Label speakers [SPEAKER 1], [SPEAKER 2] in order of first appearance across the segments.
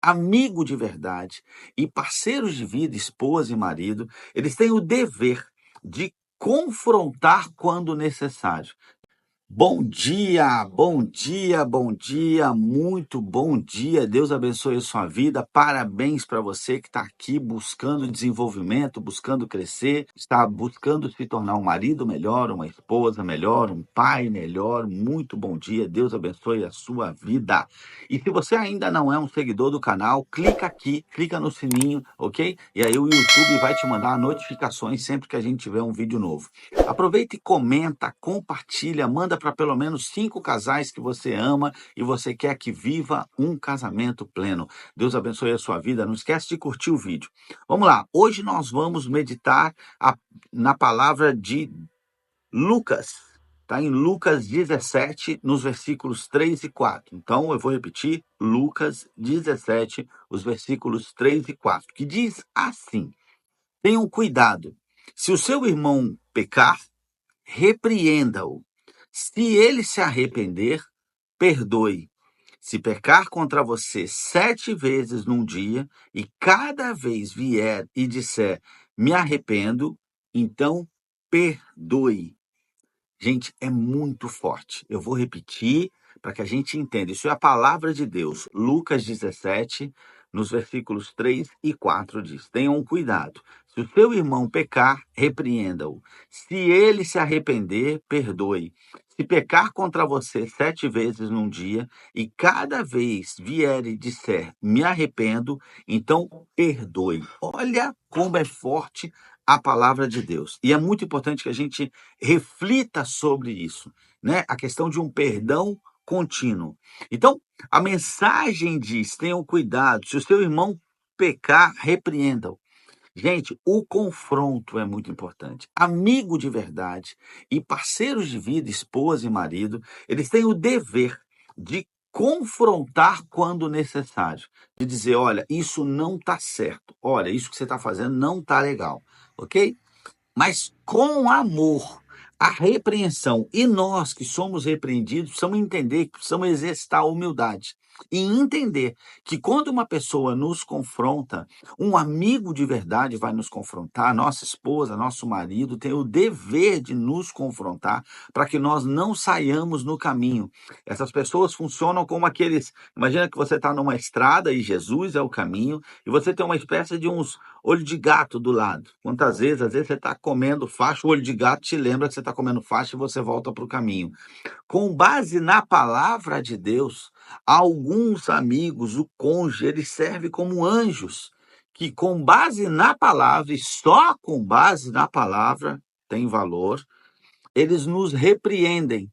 [SPEAKER 1] amigo de verdade e parceiros de vida, esposa e marido, eles têm o dever de confrontar quando necessário. Bom dia, bom dia, bom dia, muito bom dia. Deus abençoe a sua vida. Parabéns para você que está aqui buscando desenvolvimento, buscando crescer, está buscando se tornar um marido melhor, uma esposa melhor, um pai melhor. Muito bom dia. Deus abençoe a sua vida. E se você ainda não é um seguidor do canal, clica aqui, clica no sininho, ok? E aí o YouTube vai te mandar notificações sempre que a gente tiver um vídeo novo. Aproveita e comenta, compartilha, manda para pelo menos 5 casais que você ama e você quer que viva um casamento pleno. Deus abençoe a sua vida. Não esquece de curtir o vídeo. Vamos lá. Hoje nós vamos meditar na palavra de Lucas. Está em Lucas 17, nos versículos 3 e 4. Então eu vou repetir. Lucas 17, os versículos 3 e 4, que diz assim: tenham cuidado. Se o seu irmão pecar, repreenda-o. Se ele se arrepender, perdoe. Se pecar contra você 7 vezes num dia, e cada vez vier e disser, me arrependo, então perdoe. Gente, é muito forte. Eu vou repetir para que a gente entenda. Isso é a palavra de Deus. Lucas 17, nos versículos 3 e 4 diz: tenham cuidado. Se o seu irmão pecar, repreenda-o. Se ele se arrepender, perdoe. Se pecar contra você 7 vezes num dia, e cada vez vier e disser, me arrependo, então perdoe. Olha como é forte a palavra de Deus. E é muito importante que a gente reflita sobre isso, né? A questão de um perdão contínuo. Então, a mensagem diz: tenham cuidado, se o seu irmão pecar, repreenda-o. Gente, o confronto é muito importante. Amigo de verdade e parceiros de vida, esposa e marido, eles têm o dever de confrontar quando necessário, de dizer, olha, isso não está certo, olha, isso que você está fazendo não está legal, ok? Mas com amor, a repreensão. E nós que somos repreendidos, precisamos entender que precisamos exercitar a humildade. E entender que quando uma pessoa nos confronta, um amigo de verdade vai nos confrontar, nossa esposa, nosso marido tem o dever de nos confrontar para que nós não saiamos no caminho. Essas pessoas funcionam como aqueles. Imagina que você está numa estrada e Jesus é o caminho, e você tem uma espécie de uns olho de gato do lado. Quantas vezes, às vezes você está comendo faixa, o olho de gato te lembra que você está comendo faixa e você volta para o caminho. Com base na palavra de Deus, alguns amigos, o cônjuge, ele serve como anjos, que com base na palavra, e só com base na palavra, tem valor, eles nos repreendem.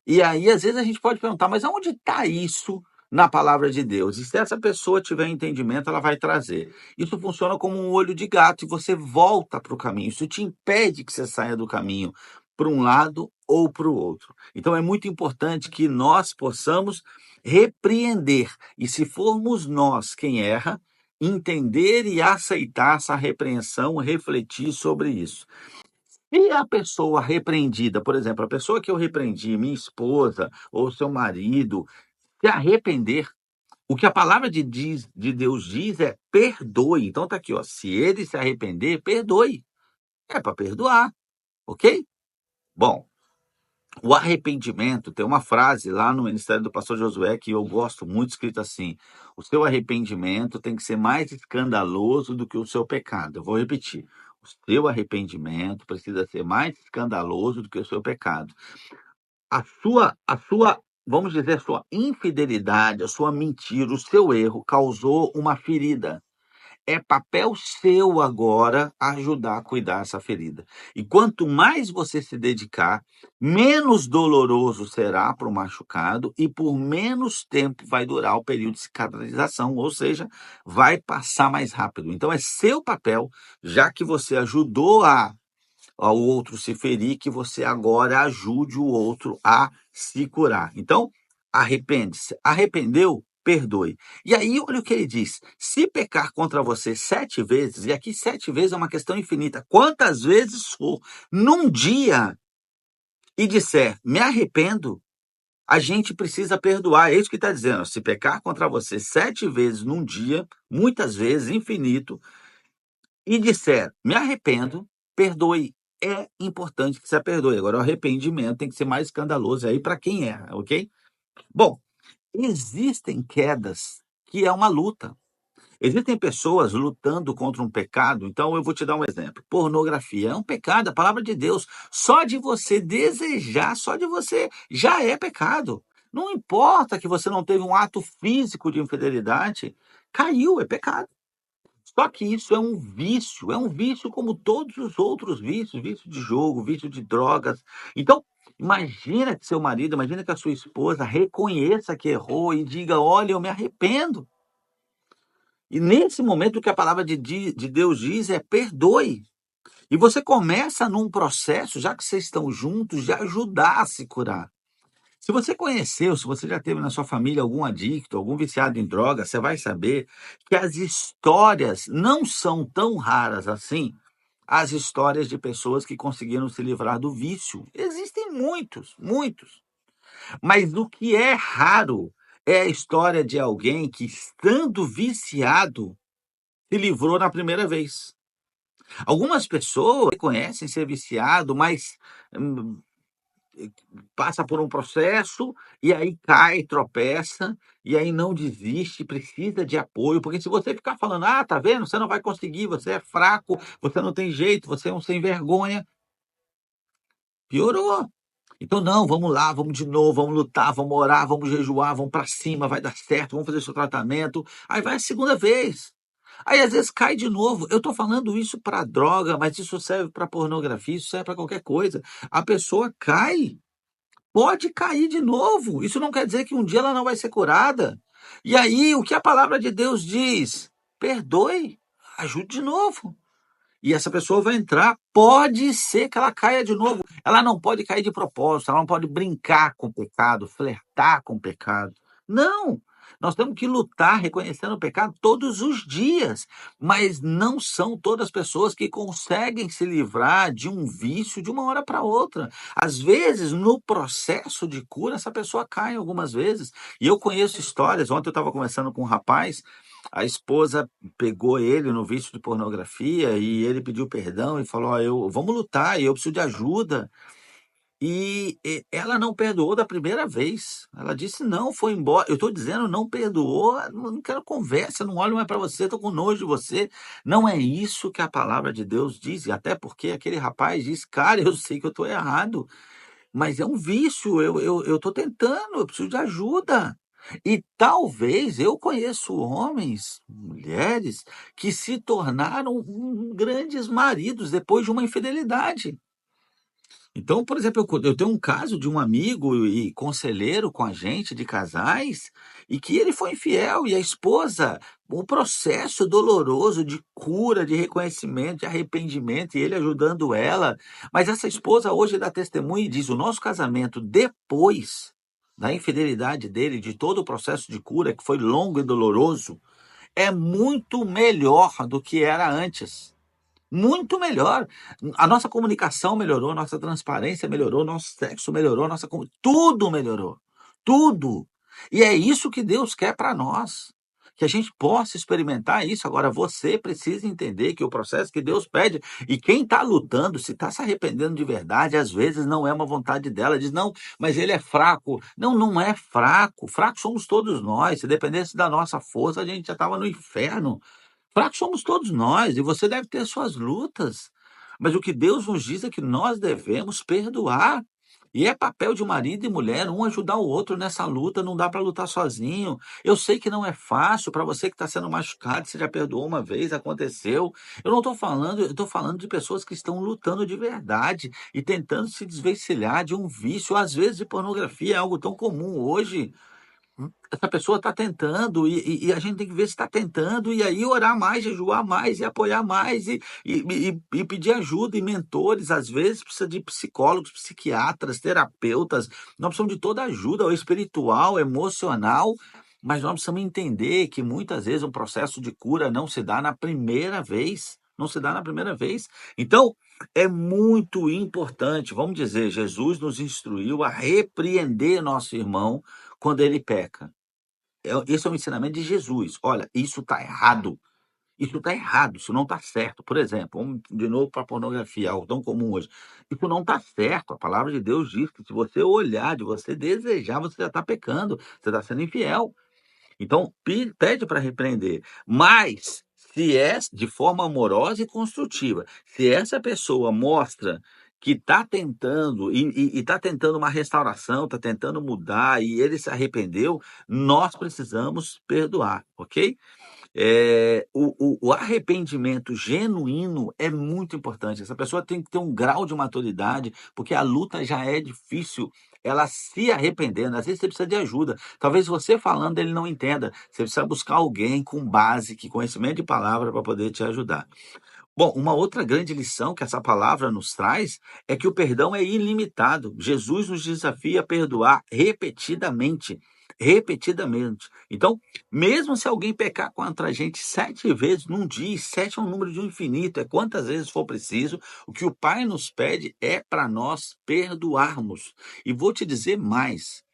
[SPEAKER 1] E aí, às vezes, a gente pode perguntar, mas aonde está isso na palavra de Deus? E se essa pessoa tiver entendimento, ela vai trazer. Isso funciona como um olho de gato e você volta para o caminho. Isso te impede que você saia do caminho para um lado ou para o outro. Então, é muito importante que nós possamos repreender. E se formos nós quem erra, entender e aceitar essa repreensão, refletir sobre isso. E a pessoa repreendida, por exemplo, a pessoa que eu repreendi, minha esposa ou seu marido, se arrepender, o que a palavra de Deus diz é perdoe. Então tá aqui, ó, se ele se arrepender, perdoe. É para perdoar, ok? Bom, o arrependimento, tem uma frase lá no Ministério do Pastor Josué que eu gosto muito, escrito assim: o seu arrependimento tem que ser mais escandaloso do que o seu pecado. Eu vou repetir. O seu arrependimento precisa ser mais escandaloso do que o seu pecado. Vamos dizer, a sua infidelidade, a sua mentira, o seu erro causou uma ferida. É papel seu agora ajudar a cuidar dessa ferida. E quanto mais você se dedicar, menos doloroso será para o machucado e por menos tempo vai durar o período de cicatrização, ou seja, vai passar mais rápido. Então é seu papel, já que você ajudou ao outro se ferir, que você agora ajude o outro a se curar. Então, arrepende-se. Arrependeu? Perdoe. E aí, olha o que ele diz: se pecar contra você 7 vezes, e aqui 7 vezes é uma questão infinita, quantas vezes for num dia, e disser, me arrependo, A gente precisa perdoar, é isso que está dizendo. Se pecar contra você 7 vezes num dia, muitas vezes, infinito, e disser, me arrependo, perdoe. É importante que você perdoe. Agora, o arrependimento tem que ser mais escandaloso aí para quem erra, ok? Bom, existem quedas que é uma luta. Existem pessoas lutando contra um pecado, então eu vou te dar um exemplo. Pornografia é um pecado, a palavra de Deus. Só de você desejar, só de você já é pecado. Não importa que você não teve um ato físico de infidelidade, caiu, é pecado. Só que isso é um vício como todos os outros vícios, vício de jogo, vício de drogas. Então, imagina que seu marido, imagina que a sua esposa reconheça que errou e diga: olha, eu me arrependo. E nesse momento o que a palavra de Deus diz é perdoe. E você começa num processo, já que vocês estão juntos, de ajudar a se curar. Se você conheceu, se você já teve na sua família algum adicto, algum viciado em droga, você vai saber que as histórias não são tão raras assim, as histórias de pessoas que conseguiram se livrar do vício. Existem muitos, muitos. Mas o que é raro é a história de alguém que, estando viciado, se livrou na primeira vez. Algumas pessoas reconhecem ser viciado, mas hum, passa por um processo e aí cai, tropeça, e aí não desiste, precisa de apoio, porque se você ficar falando, ah, tá vendo, você não vai conseguir, você é fraco, você não tem jeito, você é um sem vergonha, piorou. Então, não, vamos lá, vamos de novo, vamos lutar, vamos orar, vamos jejuar, vamos para cima, vai dar certo, vamos fazer seu tratamento. Aí vai a segunda vez. Aí às vezes cai de novo. Eu estou falando isso para droga, mas isso serve para pornografia, isso serve para qualquer coisa. A pessoa cai, pode cair de novo. Isso não quer dizer que um dia ela não vai ser curada. E aí, o que a palavra de Deus diz? Perdoe, ajude de novo. E essa pessoa vai entrar, pode ser que ela caia de novo. Ela não pode cair de propósito, ela não pode brincar com o pecado, flertar com o pecado. Não! Nós temos que lutar reconhecendo o pecado todos os dias, mas não são todas as pessoas que conseguem se livrar de um vício de uma hora para outra. Às vezes, no processo de cura, essa pessoa cai algumas vezes. E eu conheço histórias. Ontem eu estava conversando com um rapaz, a esposa pegou ele no vício de pornografia e ele pediu perdão e falou: "Ó, vamos lutar e eu preciso de ajuda". E ela não perdoou da primeira vez. Ela disse: "Não, foi embora". Eu estou dizendo, não perdoou, não quero conversa, não olho mais para você, estou com nojo de você. Não é isso que a palavra de Deus diz, e até porque aquele rapaz diz: "Cara, eu sei que eu estou errado, mas é um vício, eu estou tentando, eu preciso de ajuda". E talvez eu conheço homens, mulheres, que se tornaram grandes maridos depois de uma infidelidade. Então, por exemplo, eu tenho um caso de um amigo e conselheiro com a gente de casais, e que ele foi infiel, e a esposa, um processo doloroso de cura, de reconhecimento, de arrependimento, e ele ajudando ela. Mas essa esposa hoje dá testemunho e diz: o nosso casamento, depois da infidelidade dele, de todo o processo de cura, que foi longo e doloroso, é muito melhor do que era antes. Muito melhor. A nossa comunicação melhorou, nossa transparência melhorou, nosso sexo melhorou, tudo melhorou. Tudo. E é isso que Deus quer para nós. Que a gente possa experimentar isso. Agora, você precisa entender que o processo que Deus pede, e quem está lutando, se está se arrependendo de verdade, às vezes não é uma vontade dela. Diz, não, mas ele é fraco. Não, não é fraco. Fracos somos todos nós. Se dependesse da nossa força, a gente já estava no inferno. Fracos somos todos nós, e você deve ter suas lutas. Mas o que Deus nos diz é que nós devemos perdoar. E é papel de marido e mulher, um ajudar o outro nessa luta, não dá para lutar sozinho. Eu sei que não é fácil para você que está sendo machucado, você já perdoou uma vez, aconteceu. Eu não estou falando, eu estou falando de pessoas que estão lutando de verdade e tentando se desvencilhar de um vício, às vezes de pornografia, é algo tão comum hoje. Essa pessoa está tentando e a gente tem que ver se está tentando, e aí orar mais, jejuar mais e apoiar mais e pedir ajuda e mentores. Às vezes precisa de psicólogos, psiquiatras, terapeutas. Nós precisamos de toda ajuda, ou espiritual, emocional, mas nós precisamos entender que muitas vezes um processo de cura não se dá na primeira vez. não se dá na primeira vez. Então, é muito importante, vamos dizer, Jesus nos instruiu a repreender nosso irmão quando ele peca. Esse é o ensinamento de Jesus. Olha, isso está errado. Isso está errado, isso não está certo. Por exemplo, vamos de novo para a pornografia, algo tão comum hoje. Isso não está certo. A palavra de Deus diz que se você olhar, de você desejar, você já está pecando, você está sendo infiel. Então, pede para repreender. Mas, se é de forma amorosa e construtiva, se essa pessoa mostra que está tentando e está tentando uma restauração, está tentando mudar e ele se arrependeu, nós precisamos perdoar, ok? O arrependimento genuíno é muito importante. Essa pessoa tem que ter um grau de maturidade, porque a luta já é difícil. Ela se arrependendo, às vezes você precisa de ajuda. Talvez você falando ele não entenda. Você precisa buscar alguém com base, que conhecimento de palavra para poder te ajudar. Bom, uma outra grande lição que essa palavra nos traz é que o perdão é ilimitado. Jesus nos desafia a perdoar repetidamente. Repetidamente. Então, mesmo se alguém pecar contra a gente 7 vezes num dia, e 7 é um número de um infinito, é quantas vezes for preciso, o que o Pai nos pede é para nós perdoarmos. E vou te dizer mais.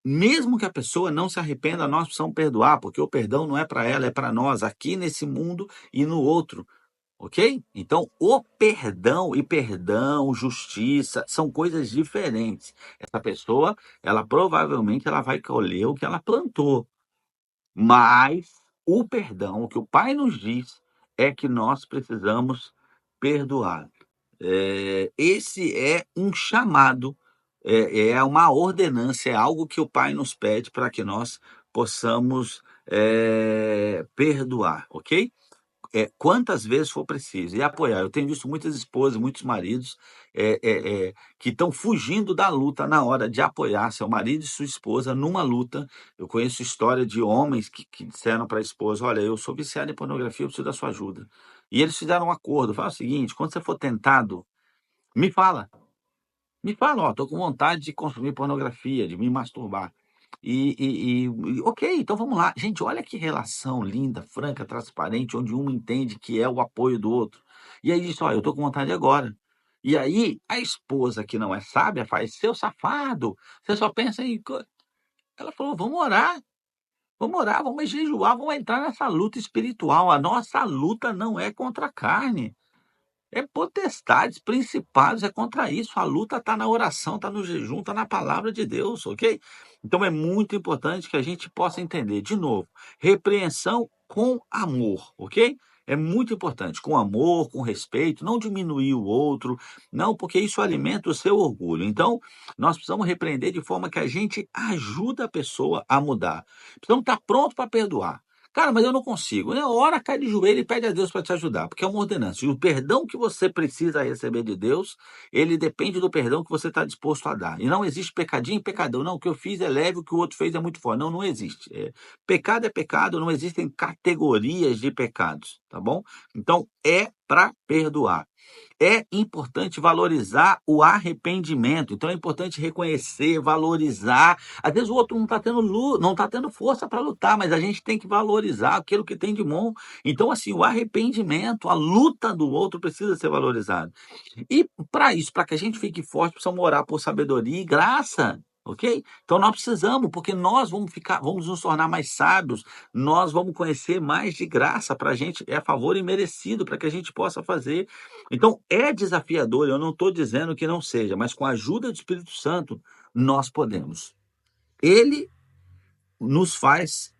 [SPEAKER 1] Mesmo que a pessoa não se arrependa, nós precisamos perdoar, porque o perdão não é para ela, é para nós, aqui nesse mundo e no outro. Ok? Então, o perdão, justiça, são coisas diferentes. Essa pessoa, ela provavelmente ela vai colher o que ela plantou. Mas o perdão, o que o Pai nos diz, é que nós precisamos perdoar. Esse é um chamado, é uma ordenança, é algo que o Pai nos pede para que nós possamos perdoar, ok? Quantas vezes for preciso, e apoiar. Eu tenho visto muitas esposas, muitos maridos que estão fugindo da luta na hora de apoiar seu marido e sua esposa numa luta. Eu conheço história de homens que disseram para a esposa: Olha, eu sou viciado em pornografia, eu preciso da sua ajuda. E eles fizeram um acordo: fala o seguinte, quando você for tentado, me fala. Me fala, ó, tô com vontade de consumir pornografia, de me masturbar. Ok, então vamos lá. Gente, olha que relação linda, franca, transparente, onde um entende que é o apoio do outro. E aí diz, ó, eu tô com vontade agora. E aí a esposa que não é sábia faz, seu safado, você só pensa em... Ela falou, vamos orar, vamos jejuar, vamos entrar nessa luta espiritual. A nossa luta não é contra a carne. É potestades, principados, é contra isso. A luta está na oração, está no jejum, está na palavra de Deus, ok? Então é muito importante que a gente possa entender, de novo, repreensão com amor, ok? É muito importante, com amor, com respeito, não diminuir o outro, não, porque isso alimenta o seu orgulho. Então, nós precisamos repreender de forma que a gente ajuda a pessoa a mudar. Precisamos estar pronto para perdoar. Cara, mas eu não consigo. Na hora, cai de joelho e pede a Deus para te ajudar, porque é uma ordenança. E o perdão que você precisa receber de Deus, ele depende do perdão que você está disposto a dar. E não existe pecadinho e pecadão. Não, o que eu fiz é leve, o que o outro fez é muito forte. Não, não existe. Pecado é pecado, não existem categorias de pecados, tá bom? Então, é para perdoar. É importante valorizar o arrependimento. Então é importante reconhecer, valorizar. Às vezes o outro não está tendo força para lutar, mas a gente tem que valorizar aquilo que tem de bom. Então, assim, o arrependimento, a luta do outro precisa ser valorizado. E para isso, para que a gente fique forte, precisamos orar por sabedoria e graça. Ok? Então nós precisamos, porque nós vamos nos tornar mais sábios, nós vamos conhecer mais de graça para a gente, é a favor e merecido para que a gente possa fazer. Então é desafiador, eu não estou dizendo que não seja, mas com a ajuda do Espírito Santo, nós podemos. Ele nos faz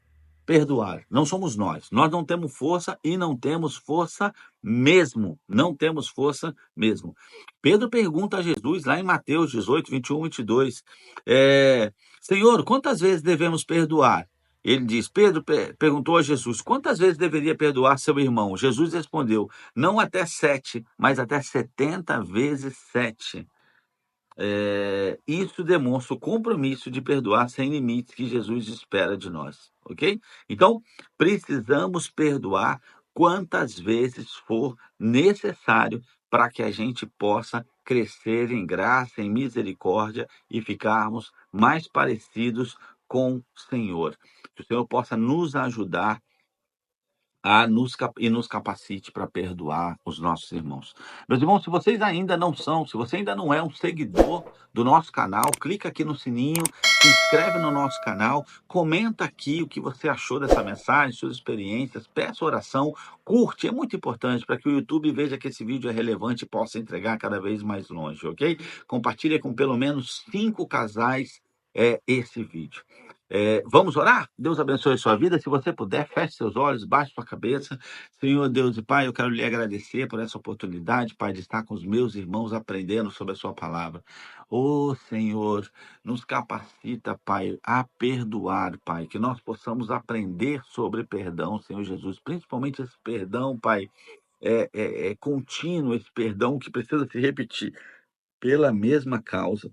[SPEAKER 1] perdoar. Não somos nós. Nós não temos força e não temos força mesmo. Não temos força mesmo. Pedro pergunta a Jesus, lá em Mateus 18, 21, 22, Senhor, quantas vezes devemos perdoar? Ele diz, Pedro perguntou a Jesus, quantas vezes deveria perdoar seu irmão? Jesus respondeu, não até 7, mas até 70 vezes 7. Isso demonstra o compromisso de perdoar sem limites que Jesus espera de nós, ok? Então, precisamos perdoar quantas vezes for necessário para que a gente possa crescer em graça, em misericórdia e ficarmos mais parecidos com o Senhor. Que o Senhor possa nos ajudar e nos capacite para perdoar os nossos irmãos. Meus irmãos, se você ainda não é um seguidor do nosso canal, clica aqui no sininho, se inscreve no nosso canal, comenta aqui o que você achou dessa mensagem, suas experiências, peça oração, curte, é muito importante para que o YouTube veja que esse vídeo é relevante e possa entregar cada vez mais longe, ok? Compartilha com pelo menos 5 casais esse vídeo. Vamos orar? Deus abençoe a sua vida. Se você puder, feche seus olhos, baixe sua cabeça. Senhor Deus e Pai, eu quero lhe agradecer por essa oportunidade, Pai, de estar com os meus irmãos aprendendo sobre a sua palavra. Ô Senhor, nos capacita, Pai, a perdoar, Pai, que nós possamos aprender sobre perdão, Senhor Jesus, principalmente esse perdão, Pai, é contínuo, esse perdão que precisa se repetir pela mesma causa,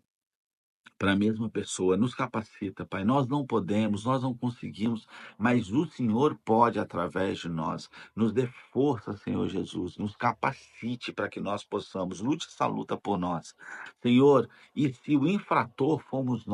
[SPEAKER 1] para a mesma pessoa. Nos capacita, Pai. Nós não podemos, nós não conseguimos, mas o Senhor pode através de nós. Nos dê força, Senhor Jesus. Nos capacite para que nós possamos. Lute essa luta por nós, Senhor. E se o infrator formos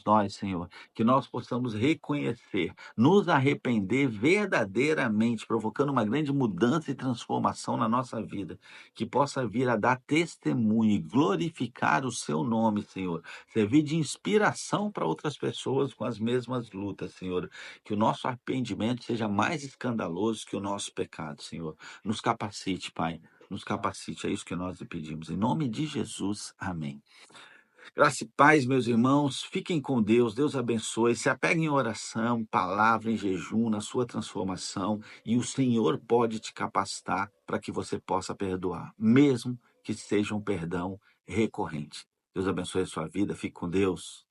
[SPEAKER 1] nós, Senhor, que nós possamos reconhecer, nos arrepender verdadeiramente, provocando uma grande mudança e transformação na nossa vida, que possa vir a dar testemunho e glorificar o seu nome, Senhor, servir de inspiração para outras pessoas com as mesmas lutas, Senhor. Que o nosso arrependimento seja mais escandaloso que o nosso pecado, Senhor. Nos capacite, Pai. Nos capacite, é isso que nós lhe pedimos. Em nome de Jesus, amém. Graça e paz, meus irmãos. Fiquem com Deus. Deus abençoe. Se apeguem em oração, palavra, em jejum, na sua transformação. E o Senhor pode te capacitar para que você possa perdoar, mesmo que seja um perdão recorrente. Deus abençoe a sua vida. Fique com Deus.